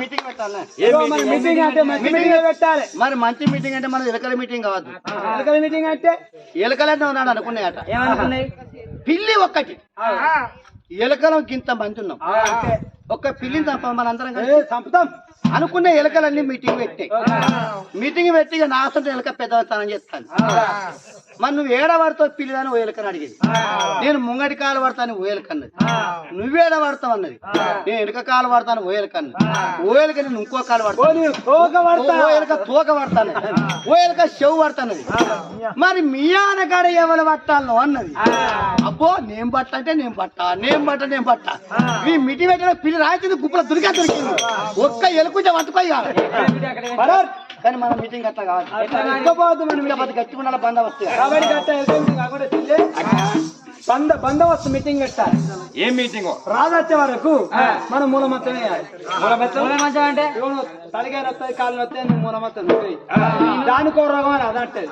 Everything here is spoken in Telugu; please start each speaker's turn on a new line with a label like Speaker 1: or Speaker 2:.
Speaker 1: మీటింగ్ పెట్టాలి.
Speaker 2: మీటింగ్ అంటే మంచి మీటింగ్ పెట్టాలి.
Speaker 1: మరి మంచి మీటింగ్ అంటే మన ఎలకల మీటింగ్ కావద్దు.
Speaker 2: ఎలకల మీటింగ్ అంటే
Speaker 1: ఎలకలనే ఉన్నాడు అనుకున్నాయట.
Speaker 2: ఏమనుకున్నాయి?
Speaker 1: పిల్లి ఒక్కటి ఎలకలం ఇంత మంది ఉన్నాం. ఒక్క పిల్లిని తప్ప మనందరం
Speaker 2: చంపుతాం
Speaker 1: అనుకునే ఎలకలన్నీ మీటింగ్ పెట్టాయి. మీటింగ్ పెట్టి నా సొంత ఎలక పెద్దవస్తానని చెప్తాను. మరి నువ్వు ఏడ పడతావు పిల్లిదని ఓ ఎలకని అడిగేది. నేను ముంగటి కాలు పడతాను ఓ ఎలక అన్నది. నువ్వేడ పడతావు అన్నది. నేను వెనక కాలు పడతాను ఓ ఎలక అన్నది. ఓ ఎలక నేను ఇంకో కాలు పడతాను. ఓ ఎలక తోక పడతాను. ఓ ఎలక చెవు పడతానది. మరి మీ ఆనగాడ ఎవరు పట్టాలను అన్నది. అబ్బో నేను బట్ట అంటే నేను బట్ట ఈ మిటి పెట్టిన పిల్లి రాయించింది గుప్పల దొరికింది. ఒక్క ఎలుకుంటే పట్టుకోయ్యా. కానీ మన మీటింగ్ అట్లా కావాలి. గట్టి ఉండాలి బందోబస్తు.
Speaker 2: బందోబస్తు మీటింగ్ పెట్టాలి.
Speaker 3: ఏం మీటింగ్?
Speaker 2: రాజు వచ్చే వరకు మనం మూలమత్తం అంటే తడిగా వస్తాయి, కాళ్ళు వస్తాయి, మూలమత్తం దానికో రోగం అని అదంటే